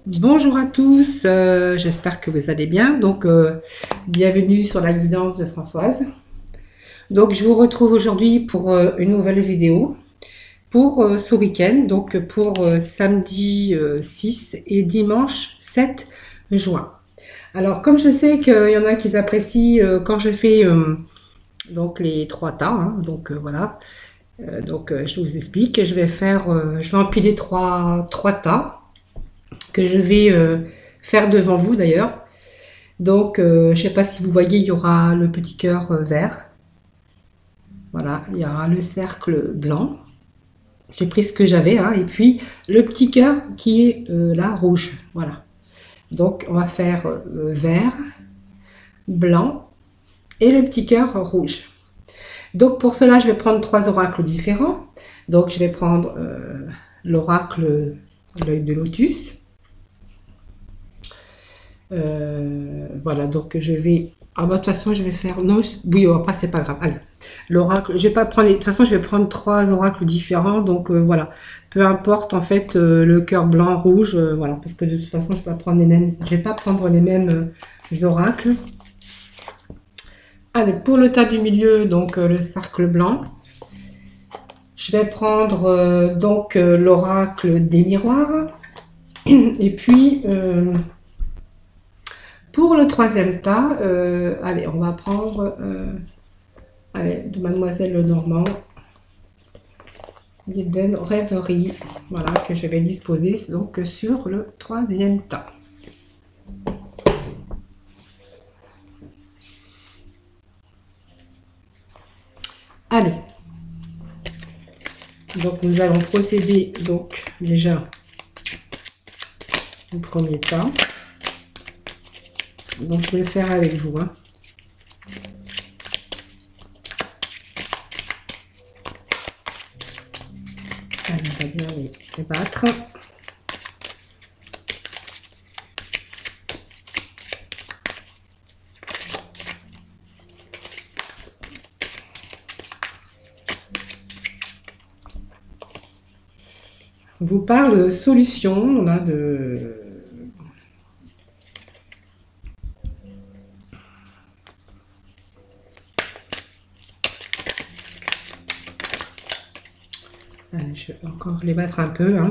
Bonjour à tous, j'espère que vous allez bien. Bienvenue sur la guidance de Françoise. Donc, je vous retrouve aujourd'hui pour une nouvelle vidéo pour ce week-end, pour samedi 6 et dimanche 7 juin. Alors, comme je sais qu'il y en a qui apprécient quand je fais les trois tas, hein, voilà. Je vous explique, je vais empiler trois tas que je vais faire devant vous d'ailleurs. Je ne sais pas si vous voyez, il y aura le petit cœur vert. Voilà, il y aura le cercle blanc. J'ai pris ce que j'avais, hein, et puis le petit cœur qui est là, rouge. Voilà. Donc, on va faire vert, blanc et le petit cœur rouge. Donc, pour cela, je vais prendre trois oracles différents. Donc, je vais prendre l'oracle l'œil de lotus. Voilà, donc je vais... Ah bah, de toute façon, je vais faire... Non, oui, après, c'est pas grave. Allez, l'oracle, je vais pas prendre... De toute façon, je vais prendre trois oracles différents. Voilà, peu importe, en fait, le cœur blanc, rouge, voilà. Parce que de toute façon, je vais pas prendre les mêmes... Je vais pas prendre les mêmes oracles. Allez, pour le tas du milieu, le cercle blanc. Je vais prendre l'oracle des miroirs. Et puis... pour le troisième tas, allez, on va prendre de Mademoiselle Lenormand, Golden Rêverie, voilà, que je vais disposer donc sur le troisième tas. Allez, donc nous allons procéder donc déjà au premier tas. Donc je vais le faire avec vous, hein. Allez, on va bien les battre. On vous parle de solutions, là, de... Allez, je vais encore les battre un peu, hein.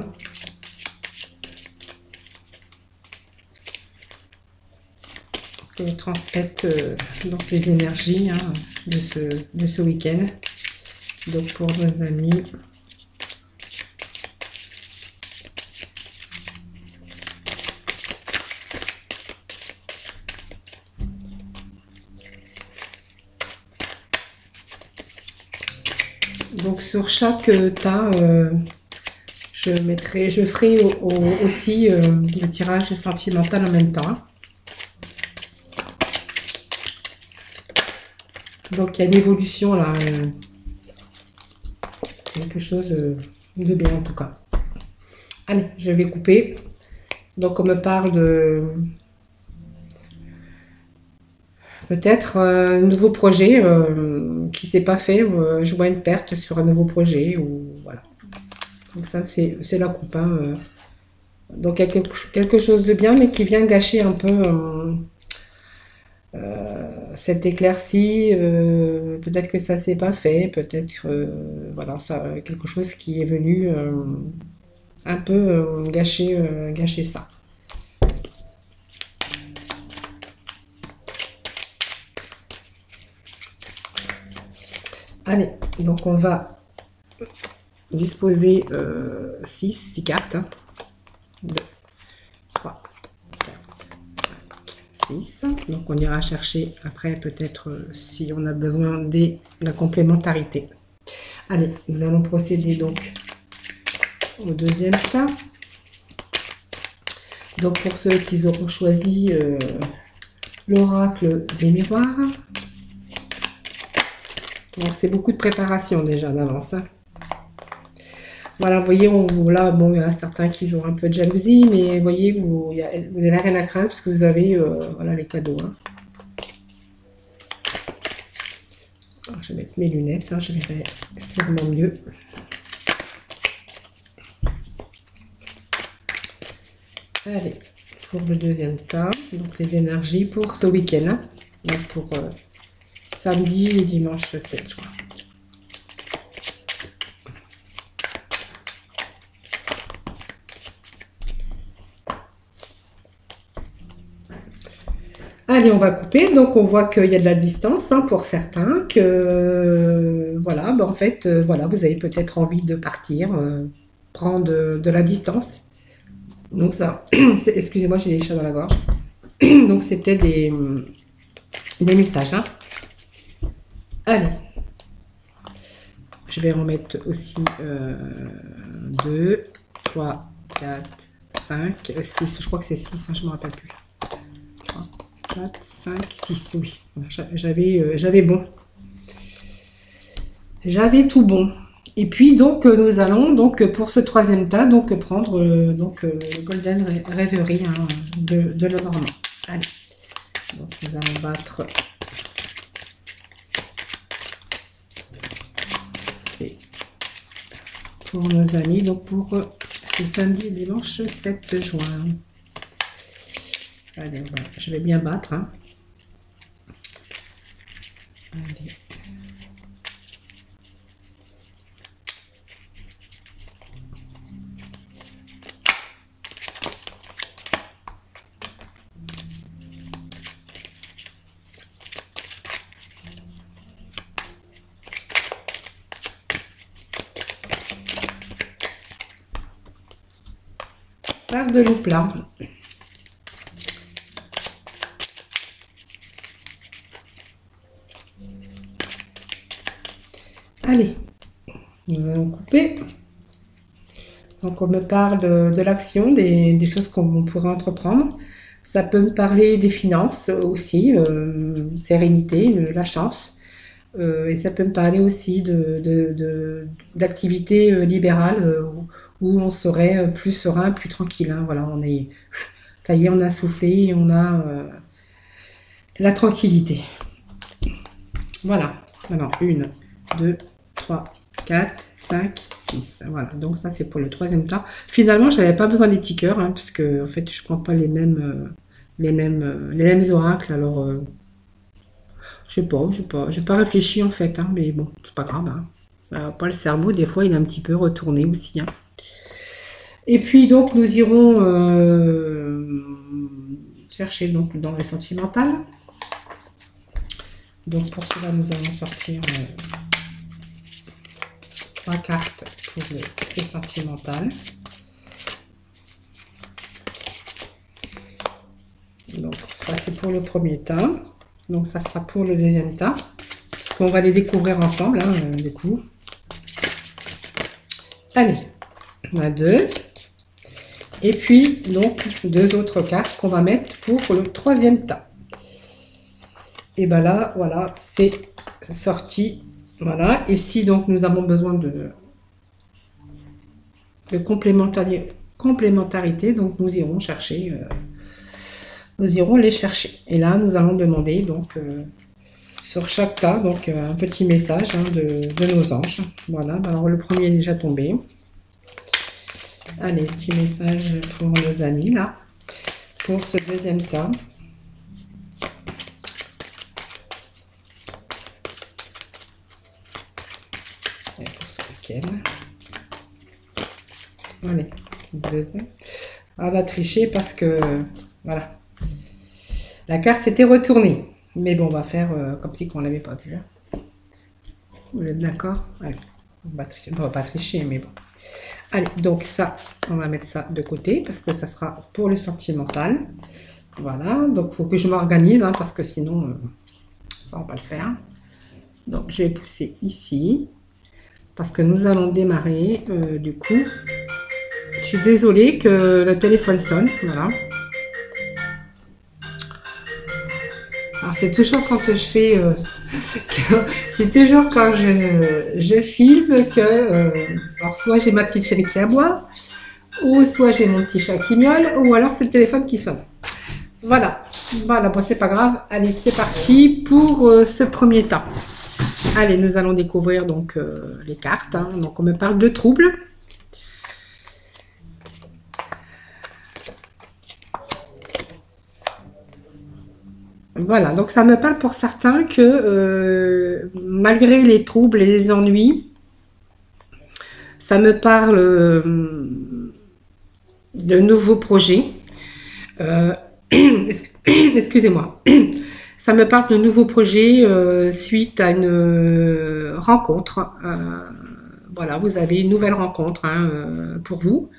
Pour transmettre donc les énergies, hein, de ce week-end. Donc pour nos amis. Donc sur chaque tas, je ferai aussi le tirage sentimental en même temps, hein. Donc il y a une évolution là, quelque chose de bien en tout cas. Allez, je vais couper. Donc on me parle de peut-être un nouveau projet qui s'est pas fait. Je vois une perte sur un nouveau projet ou voilà. Donc ça c'est la coupe, hein. Donc il y a quelque chose de bien mais qui vient gâcher un peu cette éclaircie. Peut-être que ça s'est pas fait, peut-être voilà, ça quelque chose qui est venu un peu gâcher ça. Allez, donc on va disposer 6 cartes, hein. 2, 3, 4, 5, 6. Donc on ira chercher après peut-être si on a besoin de la complémentarité. Allez, nous allons procéder donc au deuxième tas. Donc pour ceux qui auront choisi l'oracle des miroirs. Donc c'est beaucoup de préparation déjà d'avance, hein. Voilà, vous voyez, là, bon, il y a certains qui ont un peu de jalousie, mais vous voyez, vous n'avez rien à craindre parce que vous avez voilà, les cadeaux, hein. Alors, je vais mettre mes lunettes, hein, je verrai sûrement mieux. Allez, pour le deuxième tas, donc les énergies pour ce week-end, hein, donc pour samedi et dimanche 7 juin. Allez, on va couper. Donc, on voit qu'il y a de la distance, hein, pour certains. Que, voilà, ben, en fait, voilà, vous avez peut-être envie de partir, prendre de la distance. Donc, ça, excusez-moi, j'ai des chats dans la gorge. Donc, c'était des messages. Hein. Allez. Je vais en mettre aussi 2, 3, 4, 5, 6. Je crois que c'est 6, hein, je ne me rappelle plus. 3, 4, 5, 6, oui. J'avais bon. J'avais tout bon. Et puis, donc, nous allons, donc, pour ce troisième tas, donc, prendre donc, le Golden Reverie, hein, de Lenormand. Allez. Donc, nous allons battre. Pour nos amis, donc, pour ce samedi et dimanche 7 juin. Allez, voilà. Je vais bien battre. Hein. Allez. Par de l'eau plat. Allez, nous allons couper. Donc, on me parle de l'action, des choses qu'on pourrait entreprendre. Ça peut me parler des finances aussi, sérénité, la chance. Et ça peut me parler aussi d'activités libérales où on serait plus serein, plus tranquille. Hein. Voilà, ça y est, on a soufflé et on a la tranquillité. Voilà. Alors, 1, 2, 3, 4, 5, 6. Voilà, donc ça c'est pour le troisième tas. Finalement, je n'avais pas besoin des petits cœurs, hein, parce que en fait, je ne prends pas les mêmes oracles. Alors, je sais pas, j'ai pas réfléchi en fait, hein, mais bon, c'est pas grave. Hein. Pas le cerveau, des fois, il est un petit peu retourné aussi. Hein. Et puis donc, nous irons chercher donc dans le sentimental. Donc pour cela, nous allons sortir 3 cartes pour le sentimental. Donc ça c'est pour le premier tas. Donc ça sera pour le deuxième tas. Parce qu'on va les découvrir ensemble, hein, du coup. Allez, on a 2. Et puis donc 2 autres cartes qu'on va mettre pour le troisième tas. Et ben là, voilà, c'est sorti. Voilà. Et si donc nous avons besoin de complémentarité, donc nous irons chercher, nous irons les chercher. Et là, nous allons demander donc sur chaque tas donc un petit message, hein, de nos anges. Voilà. Alors le premier est déjà tombé. Allez, petit message pour nos amis là, pour ce deuxième tas. Et pour ce week-end. Allez, deuxième. On va tricher parce que voilà, la carte s'était retournée. Mais bon, on va faire comme si on l'avait pas vu. Hein. Vous êtes d'accord? Allez, on va pas tricher, mais bon. Allez, donc ça, on va mettre ça de côté parce que ça sera pour le sentimental. Voilà, donc il faut que je m'organise, hein, parce que sinon, ça va pas le faire. Donc je vais pousser ici parce que nous allons démarrer. Du coup, je suis désolée que le téléphone sonne. Voilà. Alors c'est toujours quand je fais, c'est toujours quand je filme que, alors soit j'ai ma petite chérie qui aboie, ou soit j'ai mon petit chat qui miaule, ou alors c'est le téléphone qui sonne. Voilà, voilà, bon c'est pas grave. Allez, c'est parti pour ce premier temps. Allez, nous allons découvrir donc les cartes. Hein. Donc on me parle de troubles. Voilà, donc ça me parle pour certains que malgré les troubles et les ennuis, ça me parle de nouveaux projets. Euh, excusez-moi. Ça me parle de nouveaux projets suite à une rencontre. Voilà, vous avez une nouvelle rencontre hein, pour vous.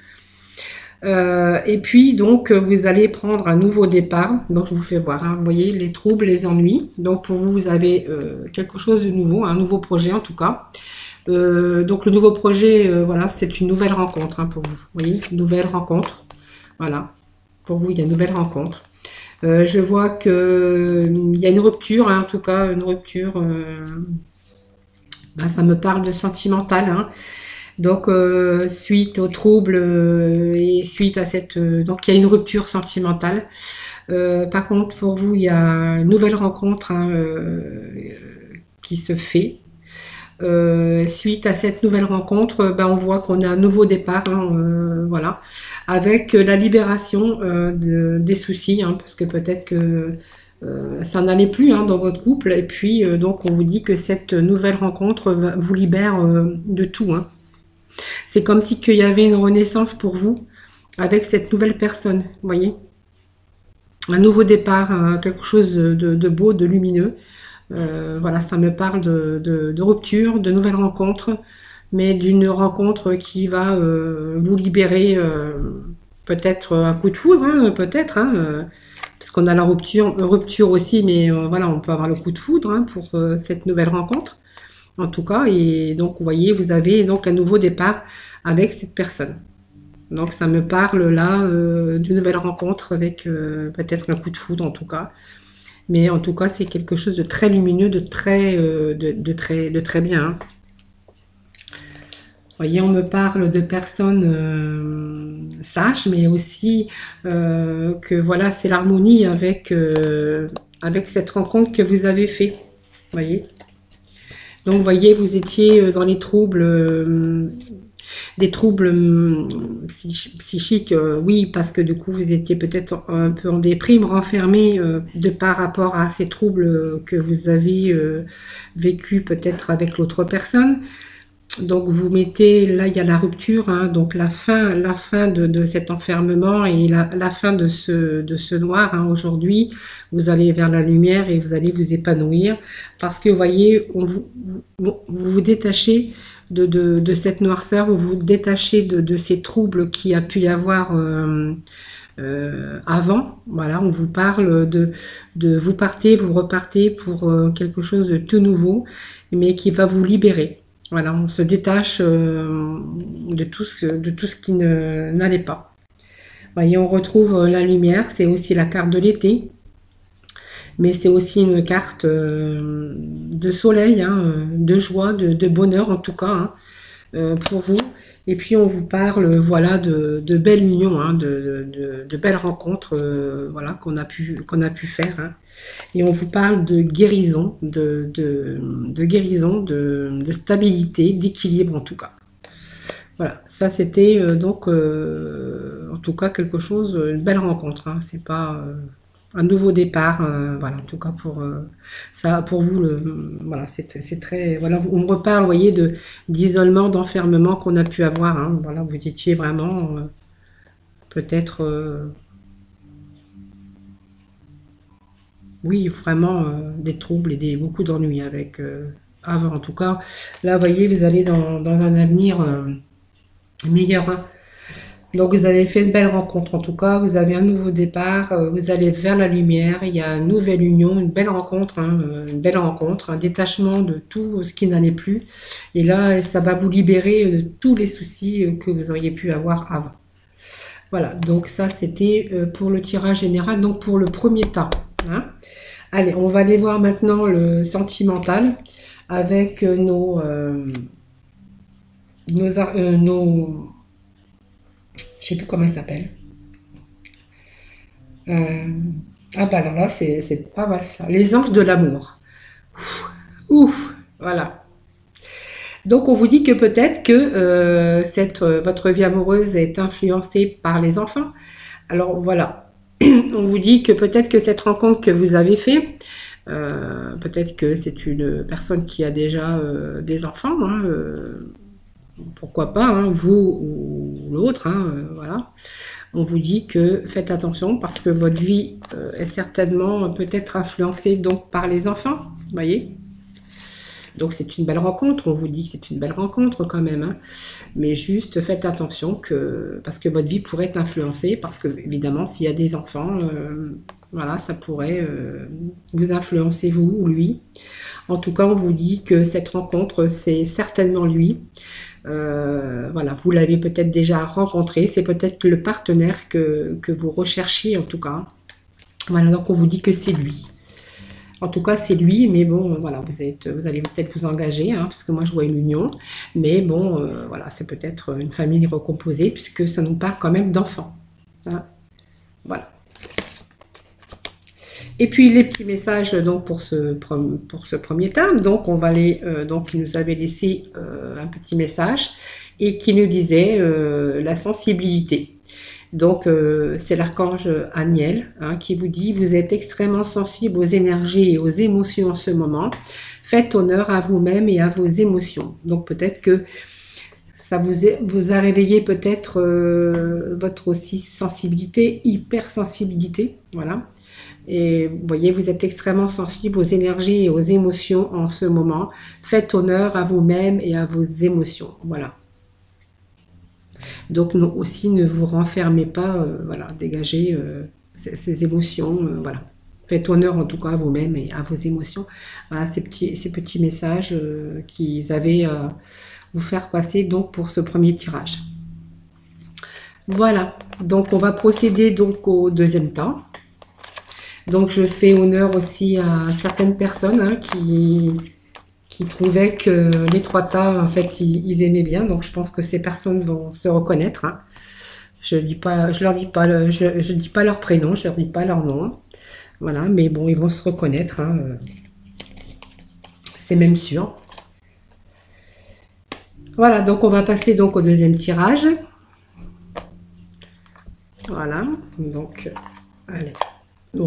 Et puis donc vous allez prendre un nouveau départ. Donc je vous fais voir, hein, vous voyez les troubles, les ennuis. Donc pour vous, vous avez quelque chose de nouveau, un nouveau projet en tout cas. Donc le nouveau projet, voilà, c'est une nouvelle rencontre hein, pour vous. Vous voyez, une nouvelle rencontre. Voilà, pour vous, il y a une nouvelle rencontre. Je vois que il y a une rupture, hein, en tout cas une rupture. Ben, ça me parle de sentimental. Hein. Donc suite aux troubles et suite à cette, donc il y a une rupture sentimentale. Par contre, pour vous, il y a une nouvelle rencontre hein, qui se fait. Suite à cette nouvelle rencontre, ben, on voit qu'on a un nouveau départ, hein, voilà, avec la libération des soucis, hein, parce que peut-être que ça n'allait plus hein, dans votre couple, et puis donc on vous dit que cette nouvelle rencontre vous libère de tout. Hein. C'est comme si qu'il y avait une renaissance pour vous avec cette nouvelle personne, vous voyez, un nouveau départ, hein, quelque chose de beau, de lumineux. Voilà, ça me parle de rupture, de nouvelles rencontres, mais d'une rencontre qui va vous libérer, peut-être un coup de foudre, hein, peut-être, hein, parce qu'on a la rupture aussi, mais voilà, on peut avoir le coup de foudre hein, pour cette nouvelle rencontre, en tout cas, et donc vous voyez, vous avez donc un nouveau départ avec cette personne. Donc ça me parle là d'une nouvelle rencontre avec peut-être un coup de foudre en tout cas. Mais en tout cas, c'est quelque chose de très lumineux, de très bien. Hein. Vous voyez, on me parle de personnes sages, mais aussi que voilà, c'est l'harmonie avec cette rencontre que vous avez fait. Vous voyez. Donc, vous voyez, vous étiez dans les troubles. Des troubles psychiques, oui, parce que du coup, vous étiez peut-être un peu en déprime, renfermé de par rapport à ces troubles que vous avez vécu peut-être avec l'autre personne. Donc, vous mettez, là, il y a la rupture, hein, donc la fin de cet enfermement et la fin de ce noir. Hein, aujourd'hui, vous allez vers la lumière et vous allez vous épanouir parce que, vous voyez, vous vous détachez de cette noirceur, vous vous détachez de ces troubles qu'il y a pu y avoir avant. Voilà, on vous parle de vous partez, vous repartez pour quelque chose de tout nouveau, mais qui va vous libérer. Voilà, on se détache de tout ce qui n'allait pas. Voyez, on retrouve la lumière, c'est aussi la carte de l'été. Mais c'est aussi une carte de soleil, hein, de joie, de bonheur en tout cas, hein, pour vous. Et puis on vous parle voilà, de belles unions, hein, de belles rencontres voilà, qu'on a pu faire. Hein. Et on vous parle de guérison, guérison, de stabilité, d'équilibre en tout cas. Voilà, ça c'était donc en tout cas quelque chose, une belle rencontre. Hein. C'est pas un nouveau départ, voilà, en tout cas pour ça, pour vous, voilà, c'est très, voilà, on me reparle, vous voyez, d'isolement, d'enfermement qu'on a pu avoir, hein, voilà, vous étiez vraiment, peut-être, oui, vraiment, des troubles et beaucoup d'ennuis avec, avant, en tout cas, là, vous voyez, vous allez dans un avenir meilleur, hein. Donc vous avez fait une belle rencontre en tout cas, vous avez un nouveau départ, vous allez vers la lumière, il y a une nouvelle union, une belle rencontre, hein, un détachement de tout ce qui n'allait plus. Et là, ça va vous libérer de tous les soucis que vous auriez pu avoir avant. Voilà, donc ça c'était pour le tirage général, donc pour le premier tas. Hein. Allez, on va aller voir maintenant le sentimental avec je sais plus comment il s'appelle. Ah bah alors là, c'est pas mal ça. Les anges de l'amour. Ouf, voilà. Donc on vous dit que peut-être que votre vie amoureuse est influencée par les enfants. Alors voilà. On vous dit que peut-être que cette rencontre que vous avez fait, peut-être que c'est une personne qui a déjà des enfants, hein, pourquoi pas, hein, vous ou l'autre, hein, voilà. On vous dit que faites attention parce que votre vie est certainement peut-être influencée donc par les enfants, vous voyez. Donc c'est une belle rencontre, on vous dit que c'est une belle rencontre quand même, hein. Mais juste faites attention parce que votre vie pourrait être influencée, parce que évidemment s'il y a des enfants, voilà, ça pourrait vous influencer vous ou lui. En tout cas, on vous dit que cette rencontre, c'est certainement lui. Voilà, vous l'avez peut-être déjà rencontré, c'est peut-être le partenaire que vous recherchiez en tout cas. Voilà, donc on vous dit que c'est lui. En tout cas, c'est lui, mais bon, voilà, vous allez peut-être vous engager, hein, parce que moi je vois une union, mais bon, voilà, c'est peut-être une famille recomposée, puisque ça nous parle quand même d'enfants, hein. Voilà. Et puis les petits messages donc pour ce premier terme, donc on va aller, donc il nous avait laissé un petit message et qui nous disait la sensibilité. Donc, c'est l'archange Aniel, hein, qui vous dit « Vous êtes extrêmement sensible aux énergies et aux émotions en ce moment. Faites honneur à vous-même et à vos émotions. » Donc, peut-être que ça vous a réveillé peut-être votre aussi sensibilité, hypersensibilité. Voilà. Et vous voyez, vous êtes extrêmement sensible aux énergies et aux émotions en ce moment. Faites honneur à vous-même et à vos émotions. Voilà. Donc non, aussi, ne vous renfermez pas, voilà, dégagez ces émotions, voilà. Faites honneur en tout cas à vous-même et à vos émotions. Voilà, ces petits messages qu'ils avaient à vous faire passer donc pour ce premier tirage. Voilà, donc on va procéder donc au deuxième temps. Donc je fais honneur aussi à certaines personnes, hein, qui trouvaient que les trois tas, en fait, ils aimaient bien. Donc, je pense que ces personnes vont se reconnaître, hein. Je dis pas, je leur dis pas, je dis pas leur prénom, je leur dis pas leur nom. Voilà, mais bon, ils vont se reconnaître, hein. C'est même sûr. Voilà, donc on va passer donc au deuxième tirage. Voilà, donc, allez. On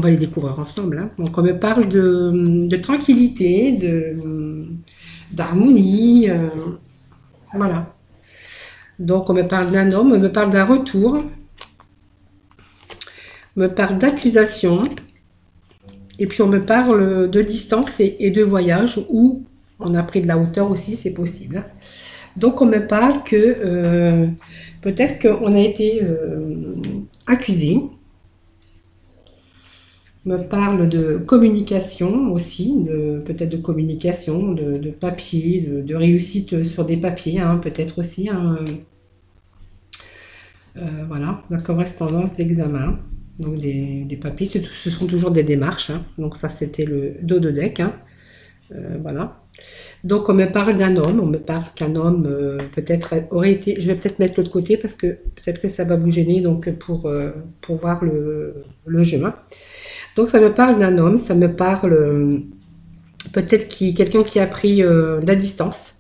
va les découvrir ensemble, hein. Donc on me parle de tranquillité, d'harmonie, voilà. Donc on me parle d'un homme, on me parle d'un retour, on me parle d'accusation, et puis on me parle de distance et de voyage, où on a pris de la hauteur aussi, c'est possible. Donc on me parle que peut-être qu'on a été accusé. Me parle de communication aussi, peut-être de communication, de papier, de réussite sur des papiers, hein, peut-être aussi, hein, voilà, la correspondance d'examen, donc des papiers, ce sont toujours des démarches, hein, donc ça c'était le dos de deck, hein, voilà. Donc on me parle d'un homme, on me parle qu'un homme peut-être aurait été, je vais peut-être mettre l'autre côté parce que peut-être que ça va vous gêner, donc pour voir le jeu, hein. Donc ça me parle d'un homme, ça me parle peut-être quelqu'un qui a pris la distance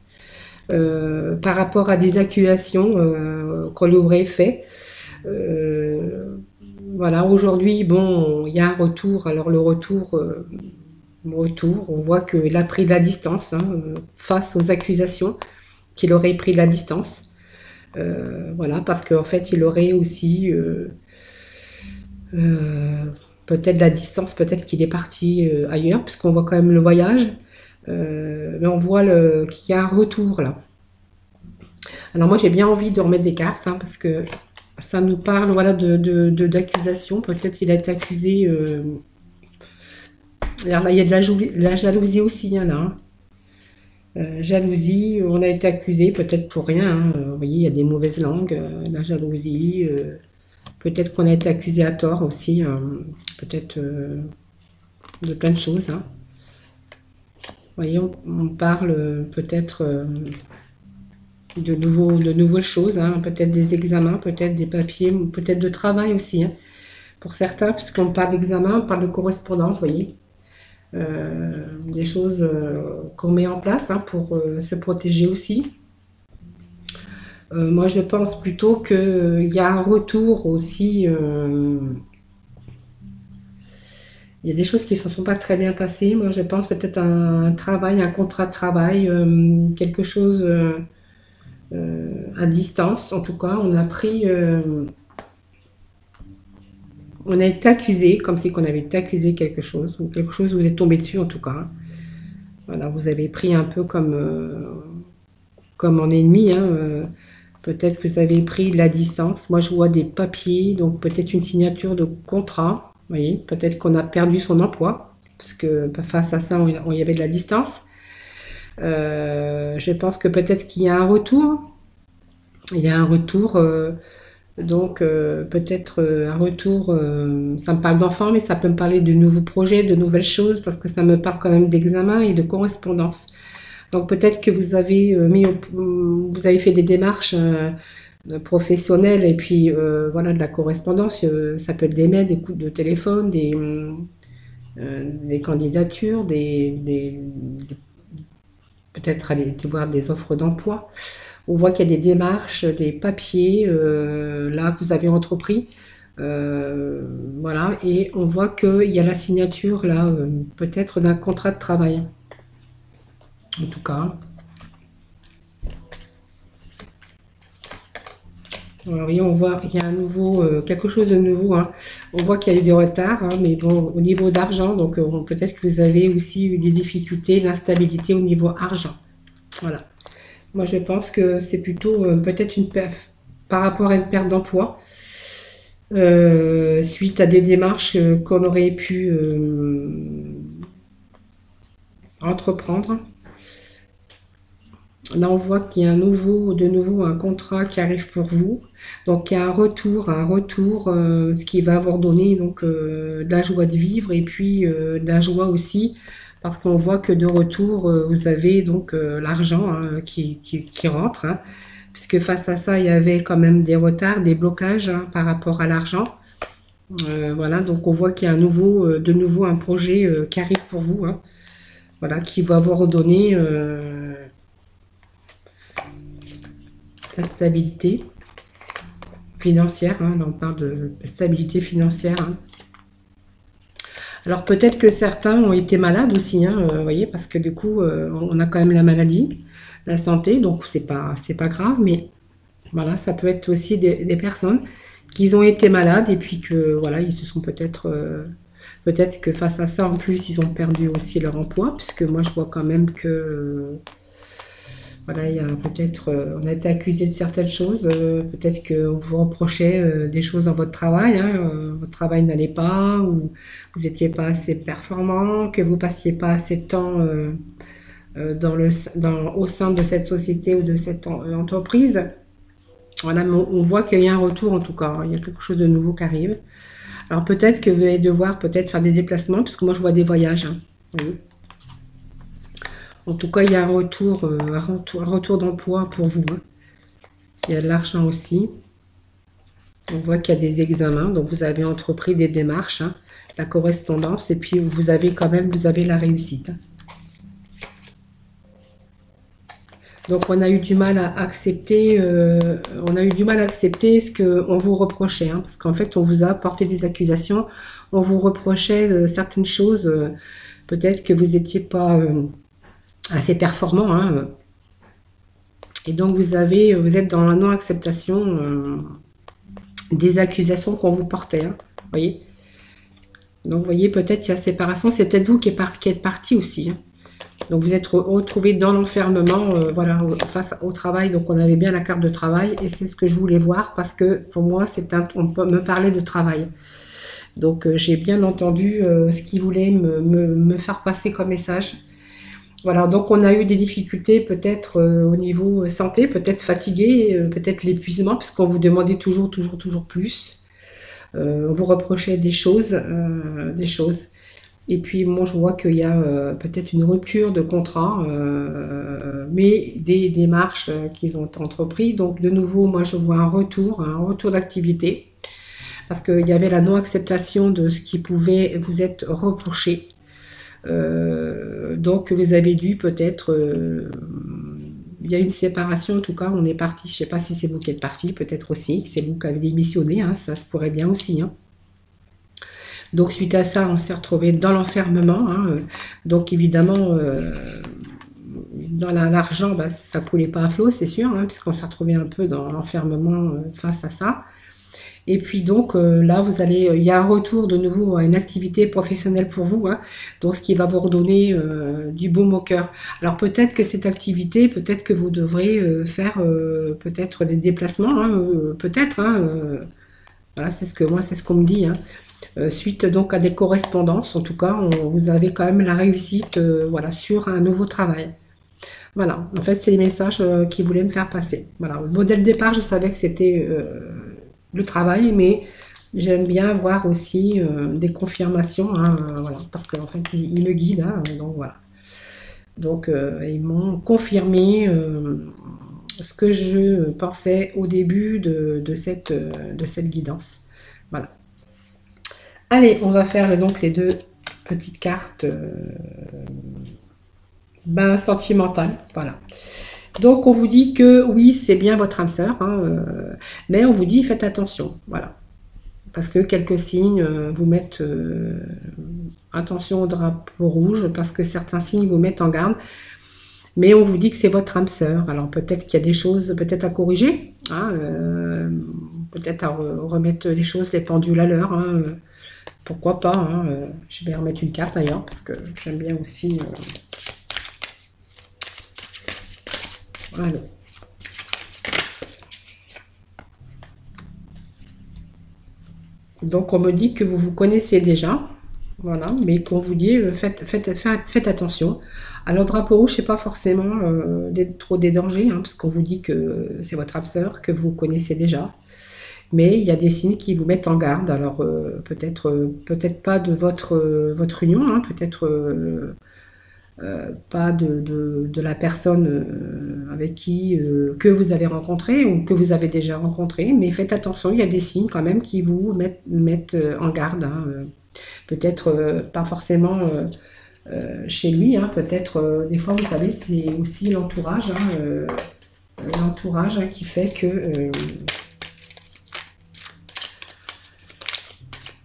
par rapport à des accusations qu'on lui aurait fait. Voilà, aujourd'hui, bon, il y a un retour. Alors le retour, on voit qu'il a pris de la distance, hein, face aux accusations, qu'il aurait pris de la distance. Voilà, parce qu'en fait, il aurait aussi... peut-être la distance, peut-être qu'il est parti ailleurs, puisqu'on voit quand même le voyage, mais on voit qu'il y a un retour là. Alors moi j'ai bien envie de remettre des cartes, hein, parce que ça nous parle, voilà, d'accusation. Peut-être qu'il a été accusé. Alors là il y a de la jalousie aussi, hein, là, hein. Jalousie, on a été accusé peut-être pour rien, hein. Vous voyez, il y a des mauvaises langues, la jalousie. Peut-être qu'on a été accusé à tort aussi, peut-être de plein de choses, hein. Vous voyez, on parle peut-être de nouvelles choses, hein, peut-être des examens, peut-être des papiers, peut-être de travail aussi, hein, pour certains, puisqu'on parle d'examen, on parle de correspondance, vous voyez. Des choses qu'on met en place, hein, pour se protéger aussi. Moi, je pense plutôt qu'il y a un retour aussi Il y a des choses qui ne se sont pas très bien passées. Moi, je pense peut-être un travail, un contrat de travail, quelque chose à distance. En tout cas, on a été accusé, comme si qu'on avait été accusé de quelque chose, ou quelque chose vous est tombé dessus en tout cas. Voilà, vous avez pris un peu comme en ennemi, hein. Peut-être que vous avez pris de la distance. Moi, je vois des papiers, donc peut-être une signature de contrat. Vous voyez, peut-être qu'on a perdu son emploi, parce que face à ça, il y avait de la distance. Je pense que peut-être qu'il y a un retour. Il y a un retour, donc peut-être un retour. Ça me parle d'enfants, mais ça peut me parler de nouveaux projets, de nouvelles choses, parce que ça me parle quand même d'examen et de correspondance. Donc peut-être que vous avez vous avez fait des démarches professionnelles et puis voilà de la correspondance. Ça peut être des mails, des coups de téléphone, des candidatures, peut-être aller voir des offres d'emploi. On voit qu'il y a des démarches, des papiers là que vous avez entrepris. Euh, voilà, et on voit qu'il y a la signature là, peut-être d'un contrat de travail. En tout cas. Alors oui, on voit qu'il y a un nouveau, quelque chose de nouveau, hein. On voit qu'il y a eu du retard, hein, mais bon, au niveau d'argent, donc peut-être que vous avez aussi eu des difficultés, l'instabilité au niveau argent. Voilà. Moi, je pense que c'est plutôt peut-être une perte par rapport à une perte d'emploi, suite à des démarches qu'on aurait pu entreprendre. Là, on voit qu'il y a de nouveau un contrat qui arrive pour vous. Donc, il y a un retour, ce qui va vous redonner donc de la joie de vivre et puis de la joie aussi, parce qu'on voit que de retour, vous avez donc l'argent hein, qui rentre, hein, puisque face à ça, il y avait quand même des retards, des blocages hein, par rapport à l'argent. Voilà, donc on voit qu'il y a de nouveau un projet qui arrive pour vous, hein, voilà, qui va vous redonner la stabilité financière, hein. Là, on parle de stabilité financière, hein. Alors peut-être que certains ont été malades aussi, hein, vous voyez, parce que du coup, on a quand même la maladie, la santé, donc c'est pas grave, mais voilà, ça peut être aussi des personnes qui ont été malades et puis que voilà, ils se sont peut-être que face à ça, en plus, ils ont perdu aussi leur emploi, puisque moi, je vois quand même que voilà, il y a peut-être, on a été accusé de certaines choses, peut-être qu'on vous reprochait des choses dans votre travail, hein, votre travail n'allait pas, ou vous n'étiez pas assez performant, que vous passiez pas assez de temps au sein de cette société ou de cette entreprise. Voilà, mais on voit qu'il y a un retour en tout cas, hein, il y a quelque chose de nouveau qui arrive. Alors peut-être que vous allez devoir peut-être faire des déplacements, puisque moi je vois des voyages, hein, vous voyez. En tout cas, il y a un retour d'emploi pour vous, hein. Il y a de l'argent aussi. On voit qu'il y a des examens, donc vous avez entrepris des démarches, hein, la correspondance, et puis vous avez la réussite, hein. Donc on a eu du mal à accepter ce qu'on vous reprochait, hein, parce qu'en fait on vous a porté des accusations, on vous reprochait certaines choses, peut-être que vous n'étiez pas assez performant, hein, et donc vous êtes dans la non-acceptation des accusations qu'on vous portait, hein, voyez. Donc vous voyez, peut-être qu'il y a séparation, c'est peut-être vous qui êtes parti aussi, hein. Donc vous êtes retrouvé dans l'enfermement, voilà, face au travail. Donc on avait bien la carte de travail et c'est ce que je voulais voir parce que pour moi on peut me parler de travail. Donc j'ai bien entendu ce qu'il voulait me faire passer comme message. Voilà, donc on a eu des difficultés peut-être au niveau santé, peut-être fatigué, peut-être l'épuisement, puisqu'on vous demandait toujours plus. On vous reprochait des choses. Et puis moi je vois qu'il y a peut-être une rupture de contrat, mais des démarches qu'ils ont entrepris. Donc de nouveau, moi je vois un retour d'activité, parce qu'il y avait la non-acceptation de ce qui pouvait vous être reproché. Donc vous avez dû peut-être, il y a une séparation en tout cas, on est parti. Je ne sais pas si c'est vous qui êtes parti, peut-être aussi, c'est vous qui avez démissionné, hein, ça se pourrait bien aussi, hein. Donc suite à ça, on s'est retrouvé dans l'enfermement, hein. Donc évidemment, dans l'argent, bah, ça coulait pas à flot, c'est sûr, hein, puisqu'on s'est retrouvé un peu dans l'enfermement face à ça. Et puis donc là, il y a un retour de nouveau à une activité professionnelle pour vous, hein, donc ce qui va vous redonner du baume au cœur. Alors peut-être que cette activité, peut-être que vous devrez faire peut-être des déplacements, hein, peut-être. Hein, voilà, c'est ce qu'on me dit. Hein. Suite donc à des correspondances, en tout cas, vous avez quand même la réussite, voilà, sur un nouveau travail. Voilà, en fait, c'est les messages qu'ils voulaient me faire passer. Voilà, bon, dès le départ, je savais que c'était le travail, mais j'aime bien voir aussi des confirmations, hein, voilà, parce qu'en fait, ils me guident, hein, donc voilà. Donc, ils m'ont confirmé ce que je pensais au début de cette guidance. Voilà. Allez, on va faire donc les deux petites cartes sentimentales. Voilà. Donc, on vous dit que oui, c'est bien votre âme sœur, hein, mais on vous dit faites attention. Voilà. Parce que quelques signes vous mettent attention au drapeau rouge, parce que certains signes vous mettent en garde. Mais on vous dit que c'est votre âme sœur. Alors peut-être qu'il y a des choses peut-être à corriger, hein, peut-être à remettre les choses, les pendules à l'heure. Hein, pourquoi pas, hein, je vais remettre une carte d'ailleurs, parce que j'aime bien aussi... Allez. Donc on me dit que vous vous connaissez déjà, voilà, mais qu'on vous dit faites attention. Alors drapeau rouge, c'est pas forcément trop des dangers, hein, parce qu'on vous dit que c'est votre âme sœur, que vous connaissez déjà. Mais il y a des signes qui vous mettent en garde. Alors peut-être pas de votre union, hein, peut-être pas de la personne avec qui que vous allez rencontrer ou que vous avez déjà rencontré, mais faites attention, il y a des signes quand même qui vous mettent en garde, hein, peut-être pas forcément chez lui, hein, peut-être des fois vous savez c'est aussi l'entourage, hein, l'entourage, hein, qui fait que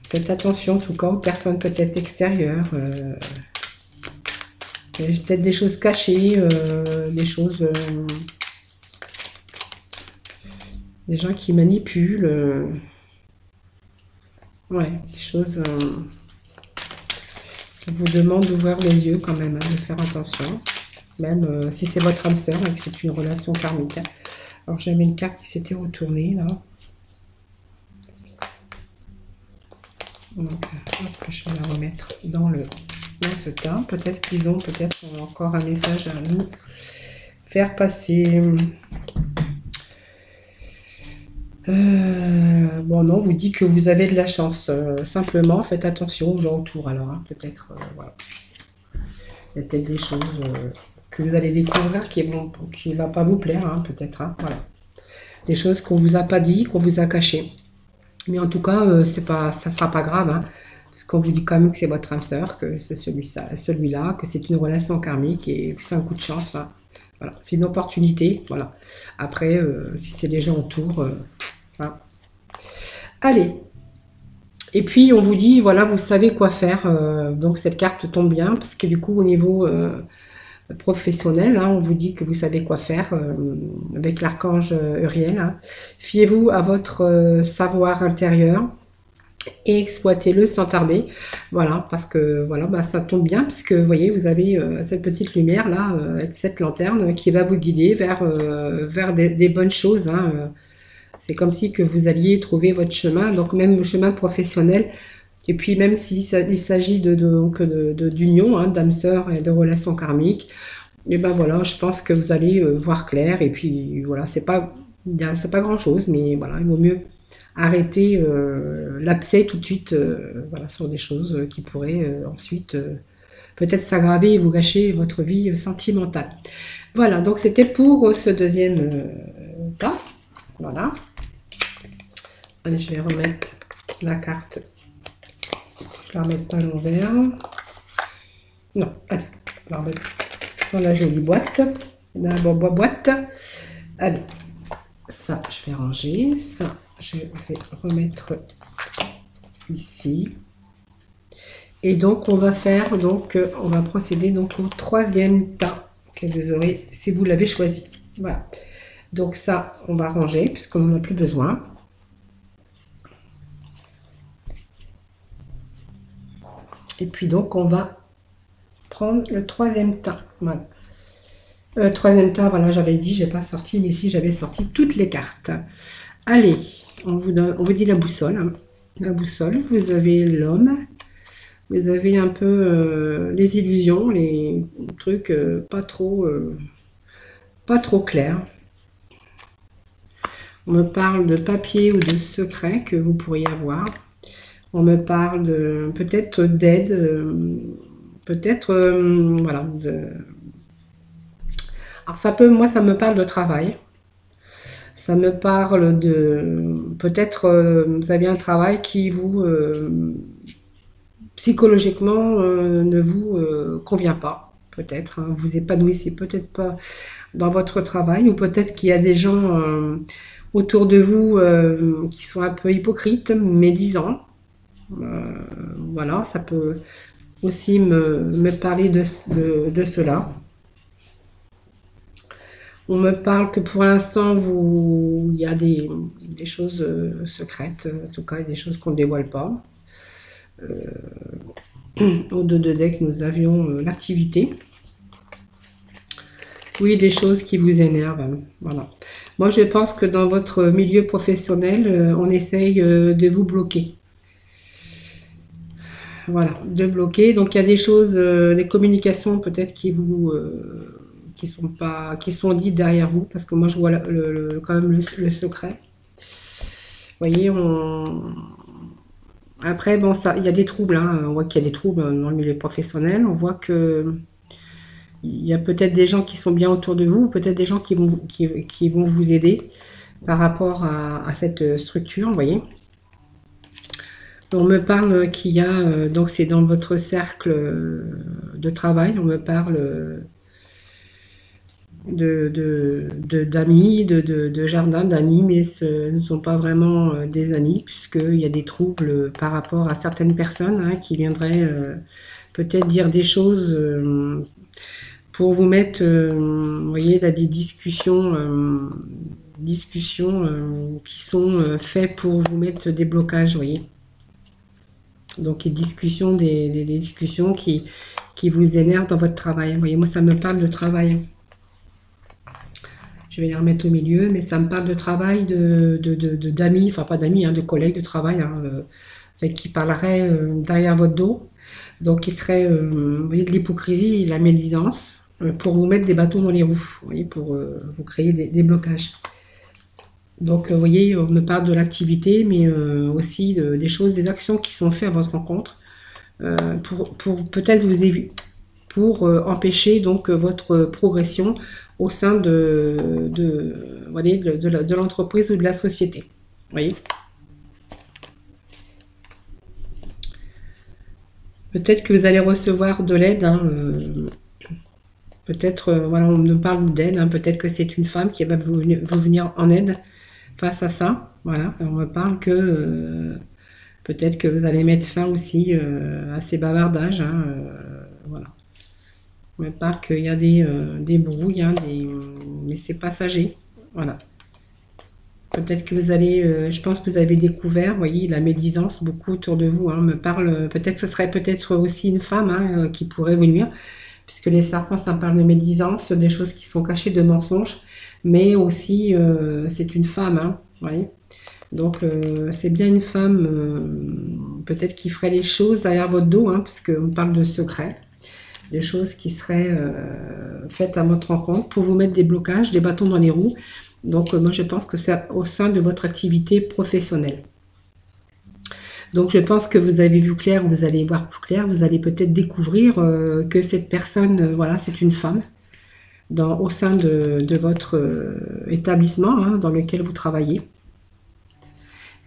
faites attention en tout cas aux personnes peut-être extérieures. Peut-être des choses cachées, des choses... des gens qui manipulent. Ouais, des choses qui vous demandent d'ouvrir les yeux quand même, hein, de faire attention. Même si c'est votre âme sœur et que c'est une relation karmique. Alors j'avais une carte qui s'était retournée là. Donc hop, je vais la remettre dans ce tas. Peut-être qu'ils ont encore un message à nous faire passer. Bon, non, on vous dit que vous avez de la chance. Simplement, faites attention aux gens autour. Alors, hein, peut-être, voilà. Il y a peut-être des choses que vous allez découvrir qui ne va pas vous plaire, hein, peut-être. Hein, voilà. Des choses qu'on vous a pas dit, qu'on vous a cachées. Mais en tout cas, ça sera pas grave, hein. Parce qu'on vous dit quand même que c'est votre âme sœur, que c'est celui-là, que c'est une relation karmique et que c'est un coup de chance. Hein. Voilà. C'est une opportunité. Voilà. Après, si c'est les gens autour, voilà. Allez. Et puis, on vous dit, voilà, vous savez quoi faire. Donc, cette carte tombe bien, parce que du coup, au niveau professionnel, hein, on vous dit que vous savez quoi faire avec l'archange Uriel. Hein. Fiez-vous à votre savoir intérieur. Et exploitez-le sans tarder, voilà, parce que voilà, ça tombe bien, puisque vous voyez, vous avez cette petite lumière là, avec cette lanterne qui va vous guider vers des bonnes choses, hein. C'est comme si que vous alliez trouver votre chemin, donc même le chemin professionnel, et puis même s'il s'agit d'union, hein, d'âme sœur et de relations karmiques, et ben voilà, je pense que vous allez voir clair, et puis voilà, c'est pas grand chose, mais voilà, il vaut mieux arrêter l'abcès tout de suite, voilà, sur des choses qui pourraient ensuite peut-être s'aggraver et vous gâcher votre vie sentimentale. Voilà, donc c'était pour ce deuxième cas. Voilà. Allez, je vais remettre la carte. Je la remets pas à l'envers. Non, allez, je la remettre dans la jolie boîte. La boîte. Allez, ça, je vais ranger. Ça, je vais remettre ici. Et donc, on va faire, donc, on va procéder donc au troisième tas que vous aurez si vous l'avez choisi. Voilà. Donc ça, on va ranger puisqu'on n'en a plus besoin. Et puis donc, on va prendre le troisième tas. Voilà. Le troisième tas, voilà, j'avais dit, j'ai pas sorti, mais si j'avais sorti toutes les cartes. Allez, on vous dit la boussole. Hein. La boussole, vous avez l'homme. Vous avez un peu les illusions, les trucs pas trop clairs. On me parle de papier ou de secret que vous pourriez avoir. On me parle de peut-être d'aide, peut-être voilà. Alors ça peut, moi ça me parle de travail. Ça me parle de peut-être vous avez un travail qui vous psychologiquement ne vous convient pas, peut-être, hein, vous épanouissez peut-être pas dans votre travail, ou peut-être qu'il y a des gens autour de vous qui sont un peu hypocrites, médisants. Voilà, ça peut aussi me parler de cela. On me parle que pour l'instant, il y a des choses secrètes, en tout cas, des choses qu'on ne dévoile pas. Au dos de deck, nous avions l'activité. Oui, des choses qui vous énervent. Voilà. Moi, je pense que dans votre milieu professionnel, on essaye de vous bloquer. Voilà, de bloquer. Donc, il y a des choses, des communications peut-être qui sont dites derrière vous, parce que moi, je vois quand même le secret. Vous voyez, après, bon, il y a des troubles, hein. On voit qu'il y a des troubles dans le milieu professionnel. On voit que il y a peut-être des gens qui sont bien autour de vous, peut-être des gens qui vont vous aider par rapport à cette structure, vous voyez. On me parle qu'il y a, donc c'est dans votre cercle de travail, on me parle d'amis, de jardin d'amis, mais ce ne sont pas vraiment des amis, puisqu'il y a des troubles par rapport à certaines personnes hein, qui viendraient peut-être dire des choses pour vous mettre, vous voyez, dans des discussions qui sont faites pour vous mettre des blocages, vous voyez. Donc des discussions qui vous énervent dans votre travail. Vous voyez, moi ça me parle de travail. Je vais les remettre au milieu, mais ça me parle de travail d'amis, enfin pas d'amis, hein, de collègues de travail, hein, qui parleraient derrière votre dos. Donc qui serait, vous voyez, de l'hypocrisie et de la médisance pour vous mettre des bâtons dans les roues, vous voyez, pour vous créer des blocages. Donc, vous voyez, on me parle de l'activité, mais aussi des choses, des actions qui sont faites à votre rencontre pour peut-être pour empêcher donc votre progression au sein de l'entreprise ou de la société. Vous voyez. Peut-être que vous allez recevoir de l'aide. Hein, peut-être, voilà, on me parle d'aide. Hein, peut-être que c'est une femme qui va vous venir en aide face à ça. Voilà, on me parle que peut-être que vous allez mettre fin aussi à ces bavardages. Hein, voilà. On me parle qu'il y a des brouilles, hein, mais c'est passager. Voilà. Peut-être que vous allez, je pense que vous avez découvert, vous voyez, la médisance beaucoup autour de vous. Hein, me parle, peut-être que ce serait peut-être aussi une femme hein, qui pourrait vous nuire, puisque les serpents, ça parle de médisance, des choses qui sont cachées, de mensonges, mais aussi c'est une femme, hein, vous voyez. Donc c'est bien une femme, peut-être qui ferait les choses derrière votre dos, hein, parce qu'on parle de secrets, des choses qui seraient faites à votre rencontre pour vous mettre des blocages, des bâtons dans les roues. Donc moi je pense que c'est au sein de votre activité professionnelle. Donc je pense que vous avez vu clair, vous allez voir plus clair, vous allez peut-être découvrir que cette personne, voilà, c'est une femme au sein de votre établissement hein, dans lequel vous travaillez.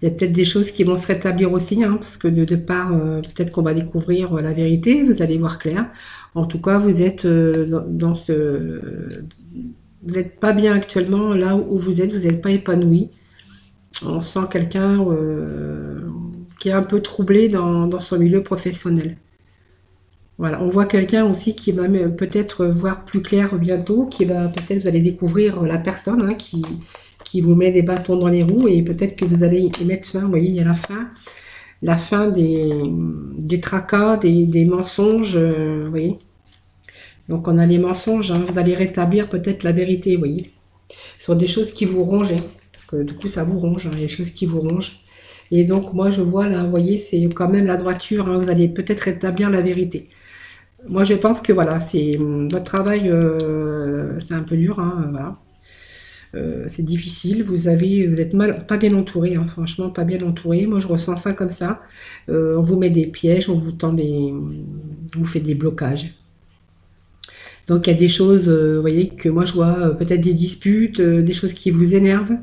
Il y a peut-être des choses qui vont se rétablir aussi, hein, parce que de part, peut-être qu'on va découvrir la vérité, vous allez voir clair. En tout cas, vous êtes dans ce... Vous n'êtes pas bien actuellement là où vous n'êtes pas épanoui. On sent quelqu'un qui est un peu troublé dans son milieu professionnel. Voilà, on voit quelqu'un aussi qui va peut-être voir plus clair bientôt, qui va peut-être, vous allez découvrir la personne hein, qui vous met des bâtons dans les roues et peut-être que vous allez y mettre fin. Vous voyez, il y a la fin des tracas, des mensonges, vous voyez. Donc on a les mensonges, hein, vous allez rétablir peut-être la vérité, vous voyez, sur des choses qui vous rongent, hein, parce que du coup ça vous ronge, hein, il y a des choses qui vous rongent. Et donc moi je vois là, vous voyez, c'est quand même la droiture, hein, vous allez peut-être rétablir la vérité. Moi, je pense que voilà, c'est votre travail, c'est un peu dur, hein, voilà. C'est difficile. Vous êtes pas bien entouré, hein, franchement, pas bien entouré. Moi, je ressens ça comme ça. On vous met des pièges, on vous fait des blocages. Donc, il y a des choses, vous voyez, que moi, je vois peut-être des disputes, des choses qui vous énervent.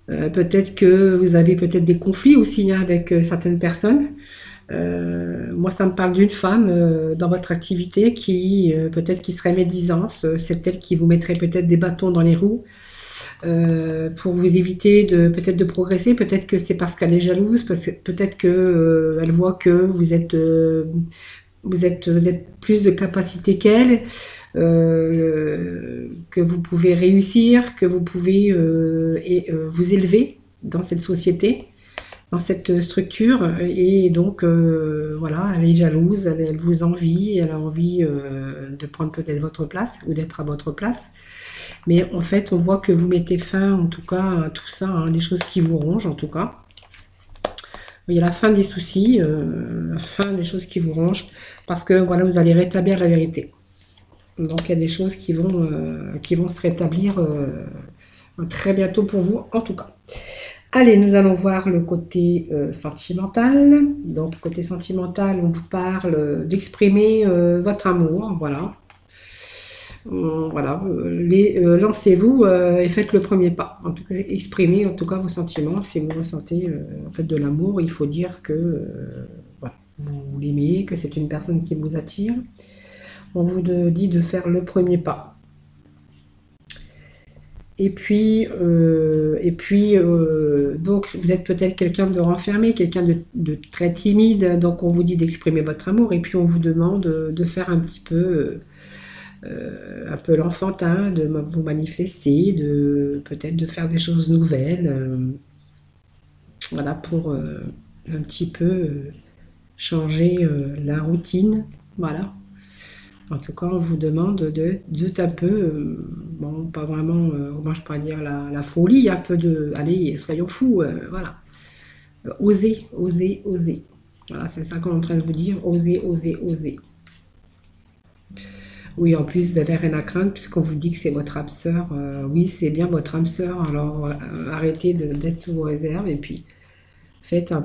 Peut-être que vous avez peut-être des conflits aussi hein, avec certaines personnes. Moi, ça me parle d'une femme dans votre activité qui peut-être qui serait médisance. C'est elle qui vous mettrait peut-être des bâtons dans les roues pour vous éviter peut-être de progresser. Peut-être que c'est parce qu'elle est jalouse. Peut-être que elle voit que vous êtes plus de capacité qu'elle, que vous pouvez réussir, que vous pouvez vous élever dans cette société, dans cette structure, et donc voilà, elle est jalouse, elle vous envie, elle a envie de prendre peut-être votre place ou d'être à votre place. Mais en fait, on voit que vous mettez fin, en tout cas, à tout ça, hein, des choses qui vous rongent, en tout cas. Il y a la fin des soucis, la fin des choses qui vous rongent, parce que voilà, vous allez rétablir la vérité. Donc il y a des choses qui vont se rétablir très bientôt pour vous, en tout cas. Allez, nous allons voir le côté sentimental. Donc côté sentimental, on vous parle d'exprimer votre amour, voilà. Voilà, lancez-vous et faites le premier pas. En tout cas, exprimez en tout cas vos sentiments. Si vous ressentez en fait de l'amour, il faut dire que voilà, vous l'aimez, que c'est une personne qui vous attire. On vous dit de faire le premier pas. Et puis donc vous êtes peut-être quelqu'un de renfermé, quelqu'un de très timide. Donc on vous dit d'exprimer votre amour et puis on vous demande de faire un petit peu l'enfantin, de vous manifester, peut-être de faire des choses nouvelles, voilà, pour un petit peu changer la routine, voilà. En tout cas, on vous demande de un peu, bon, pas vraiment, comment je pourrais dire, la folie, un peu allez, soyons fous, voilà. Osez, osez, osez. Voilà, c'est ça qu'on est en train de vous dire, osez, osez, osez. Oui, en plus, vous n'avez rien à craindre puisqu'on vous dit que c'est votre âme sœur. Oui, c'est bien votre âme sœur. Alors, arrêtez d'être sous vos réserves et puis faites un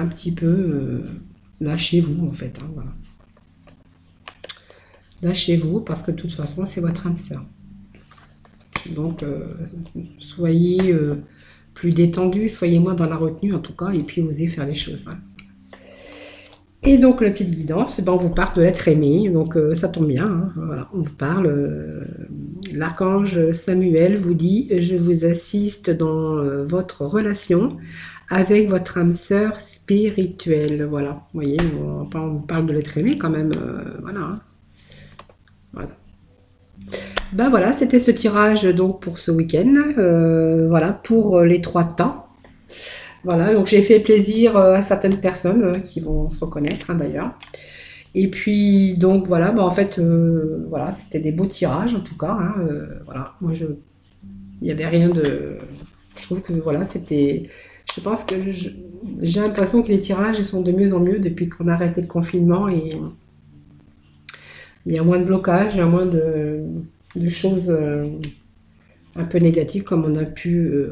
petit peu, lâchez-vous en fait. Hein, voilà. Lâchez-vous parce que de toute façon, c'est votre âme sœur. Donc, soyez plus détendu, soyez moins dans la retenue en tout cas et puis osez faire les choses. Hein. Et donc, la petite guidance, on vous parle de l'être aimé, donc ça tombe bien, hein, voilà, on vous parle, l'archange Samuel vous dit « Je vous assiste dans votre relation avec votre âme sœur spirituelle ». Voilà, vous voyez, on parle de l'être aimé quand même, voilà. Hein. Voilà. Ben voilà, c'était ce tirage donc pour ce week-end, voilà, pour les 3 temps. Voilà, donc j'ai fait plaisir à certaines personnes qui vont se reconnaître hein, d'ailleurs. Et puis donc voilà, en fait, voilà, c'était des beaux tirages en tout cas. Hein, voilà, moi il n'y avait rien de. Je trouve que voilà, c'était. Je pense que j'ai l'impression que les tirages ils sont de mieux en mieux depuis qu'on a arrêté le confinement et il y a moins de blocages, il y a moins de choses. Un peu négatif comme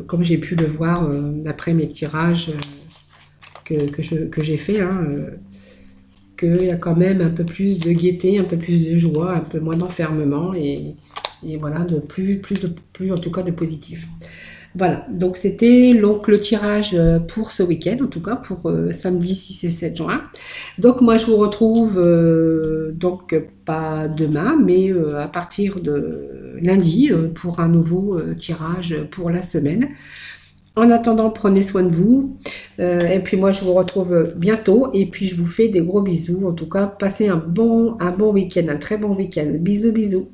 comme j'ai pu le voir d'après mes tirages que j'ai fait, hein, qu'il y a quand même un peu plus de gaieté, un peu plus de joie, un peu moins d'enfermement et voilà, plus en tout cas de positif. Voilà, donc c'était donc le tirage pour ce week-end, en tout cas pour samedi 6 et 7 juin. Donc moi je vous retrouve donc pas demain, mais à partir de lundi pour un nouveau tirage pour la semaine. En attendant, prenez soin de vous. Et puis moi, je vous retrouve bientôt. Et puis, je vous fais des gros bisous. En tout cas, passez un bon week-end, un très bon week-end. Bisous, bisous.